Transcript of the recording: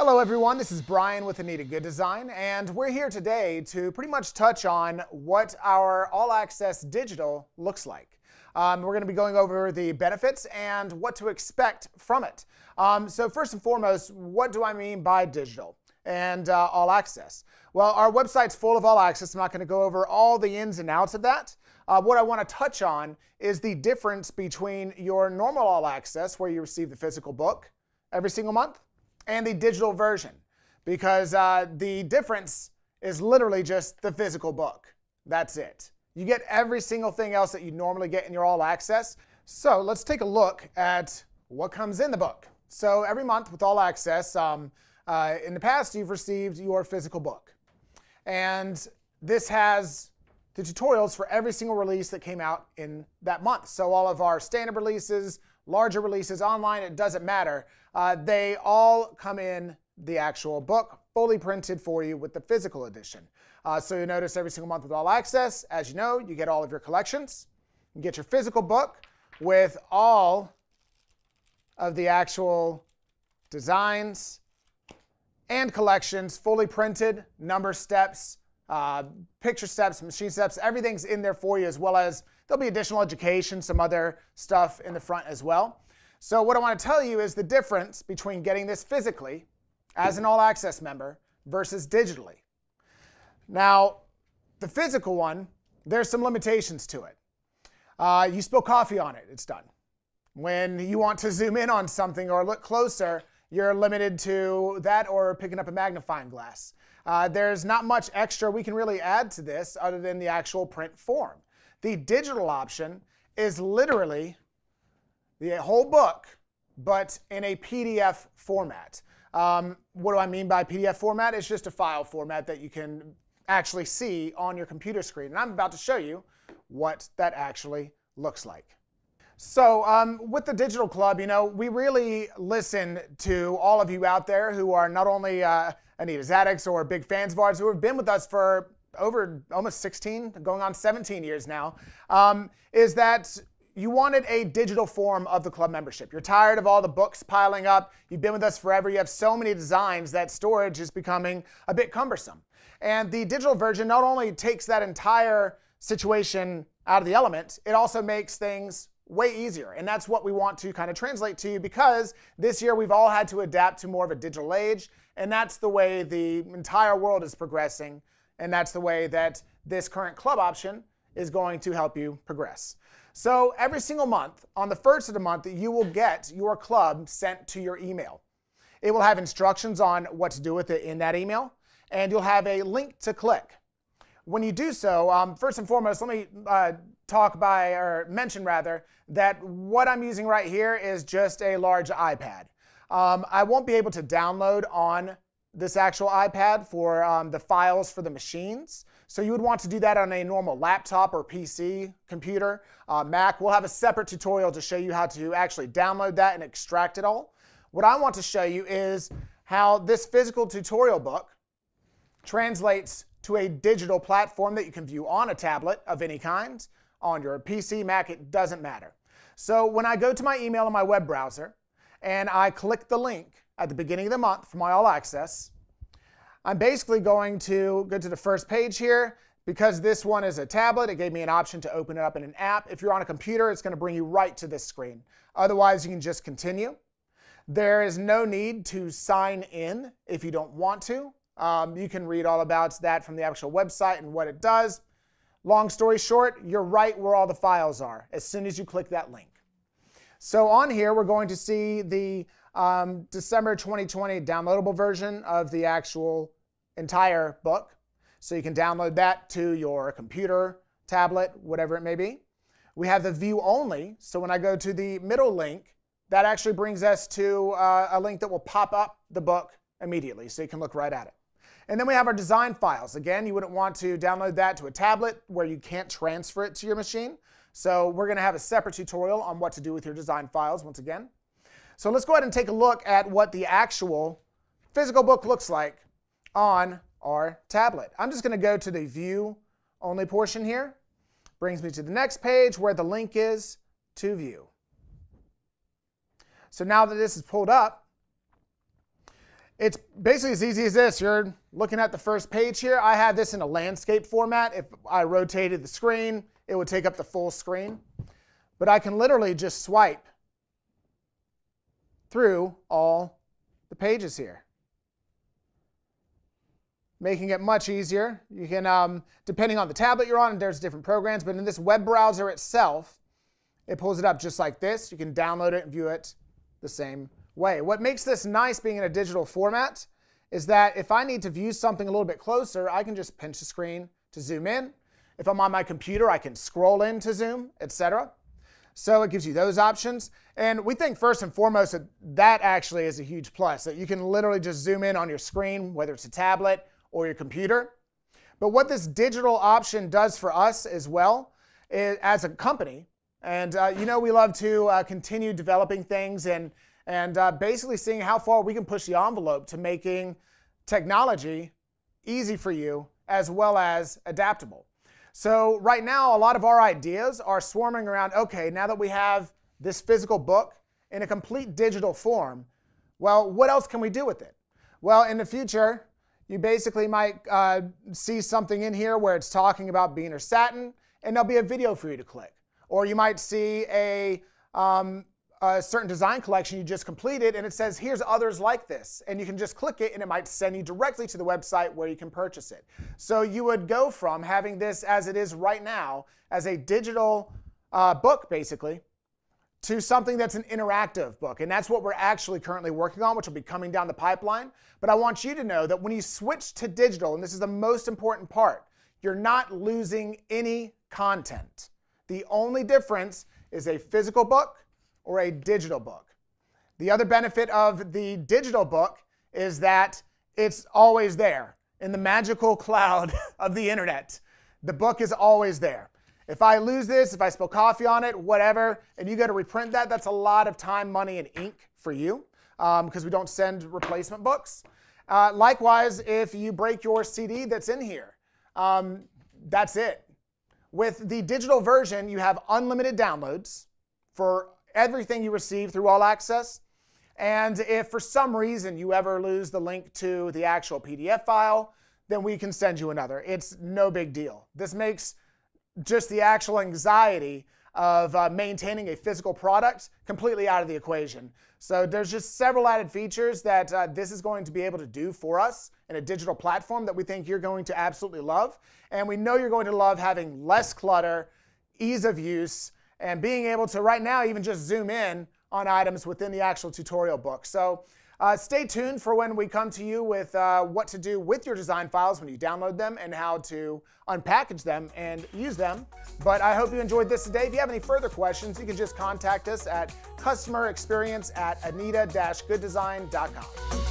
Hello everyone, this is Brian with Anita Goodesign, and we're here today to pretty much touch on what our All Access Digital looks like. We're going to be going over the benefits and what to expect from it. So first and foremost, what do I mean by digital and All Access? Well, our website's full of All Access. I'm not going to go over all the ins and outs of that. What I want to touch on is the difference between your normal All Access, where you receive the physical book every single month, and the digital version, because the difference is literally just the physical book. That's it. You get every single thing else that you normally get in your All Access. So let's take a look at what comes in the book. So every month with All Access, in the past you've received your physical book. And this has the tutorials for every single release that came out in that month. So all of our standard releases, larger releases, online, it doesn't matter. They all come in the actual book, fully printed for you with the physical edition. So you notice every single month with All Access, as you know, you get all of your collections. You get your physical book with all of the actual designs and collections, fully printed, number steps, picture steps, machine steps, everything's in there for you, as well as there'll be additional education, some other stuff in the front as well. So what I want to tell you is the difference between getting this physically as an All Access member versus digitally. Now, the physical one, there's some limitations to it. You spill coffee on it, it's done. When you want to zoom in on something or look closer, you're limited to that or picking up a magnifying glass. There's not much extra we can really add to this other than the actual print form. The digital option is literally the whole book, but in a PDF format. What do I mean by PDF format? It's just a file format that you can actually see on your computer screen. And I'm about to show you what that actually looks like. So with the Digital Club, you know, we really listen to all of you out there who are not only Anita's addicts or big fans of ours, who have been with us for over almost 16, going on 17 years now, is that you wanted a digital form of the club membership. You're tired of all the books piling up. You've been with us forever. You have so many designs that storage is becoming a bit cumbersome. And the digital version not only takes that entire situation out of the element, it also makes things way easier. And that's what we want to kind of translate to you, because this year we've all had to adapt to more of a digital age. And that's the way the entire world is progressing. And that's the way that this current club option is going to help you progress. So every single month, on the first of the month, you will get your club sent to your email. It will have instructions on what to do with it in that email, and you'll have a link to click. When you do so, first and foremost, let me mention that what I'm using right here is just a large iPad. I won't be able to download on this actual iPad for the files for the machines. So you would want to do that on a normal laptop or PC computer. Mac, we'll have a separate tutorial to show you how to actually download that and extract it all. What I want to show you is how this physical tutorial book translates to a digital platform that you can view on a tablet of any kind, on your PC, Mac, it doesn't matter. So when I go to my email in my web browser and I click the link at the beginning of the month for my All Access, I'm basically going to go to the first page here. Because this one is a tablet, it gave me an option to open it up in an app. If you're on a computer, it's going to bring you right to this screen. Otherwise, you can just continue. There is no need to sign in if you don't want to. You can read all about that from the actual website and what it does. Long story short, you're right where all the files are as soon as you click that link. So on here, we're going to see the December 2020 downloadable version of the actual entire book. So you can download that to your computer, tablet, whatever it may be. We have the view only. So when I go to the middle link, that actually brings us to a link that will pop up the book immediately. So you can look right at it. And then we have our design files. Again, you wouldn't want to download that to a tablet where you can't transfer it to your machine. So we're going to have a separate tutorial on what to do with your design files once again. So let's go ahead and take a look at what the actual physical book looks like on our tablet. I'm just going to go to the view only portion here. Brings me to the next page where the link is to view. So now that this is pulled up, It's basically as easy as this. You're looking at the first page here. I have this in a landscape format. If I rotated the screen, it would take up the full screen. But I can literally just swipe through all the pages here, making it much easier. You can, depending on the tablet you're on, there's different programs, but in this web browser itself, it pulls it up just like this. You can download it and view it the same way. What makes this nice being in a digital format is that if I need to view something a little bit closer, I can just pinch the screen to zoom in. If I'm on my computer, I can scroll in to zoom, etc. So it gives you those options. And we think first and foremost that that actually is a huge plus, that you can literally just zoom in on your screen, whether it's a tablet or your computer. But what this digital option does for us as well, is, as a company, and you know we love to continue developing things and basically seeing how far we can push the envelope to making technology easy for you as well as adaptable. So right now, a lot of our ideas are swarming around, okay, now that we have this physical book in a complete digital form, well, what else can we do with it? Well, in the future, you basically might see something in here where it's talking about bean or satin, and there'll be a video for you to click. Or you might see a certain design collection you just completed, and it says, here's others like this. And you can just click it, and it might send you directly to the website where you can purchase it. So you would go from having this as it is right now, as a digital book, basically, to something that's an interactive book. And that's what we're actually currently working on, which will be coming down the pipeline. But I want you to know that when you switch to digital, and this is the most important part, you're not losing any content. The only difference is a physical book or a digital book. The other benefit of the digital book is that it's always there in the magical cloud of the internet. The book is always there. If I lose this, if I spill coffee on it, whatever, and you go to reprint that, that's a lot of time, money, and ink for you because we don't send replacement books. Likewise, if you break your CD that's in here, that's it. With the digital version, you have unlimited downloads for everything you receive through All Access. And if for some reason you ever lose the link to the actual PDF file, then we can send you another. It's no big deal. This makes just the actual anxiety of maintaining a physical product completely out of the equation. So there's just several added features that this is going to be able to do for us in a digital platform that we think you're going to absolutely love. And we know you're going to love having less clutter, ease of use, and being able to right now even just zoom in on items within the actual tutorial book. So stay tuned for when we come to you with what to do with your design files when you download them and how to unpackage them and use them. But I hope you enjoyed this today. If you have any further questions, you can just contact us at customerexperience@anita-gooddesign.com.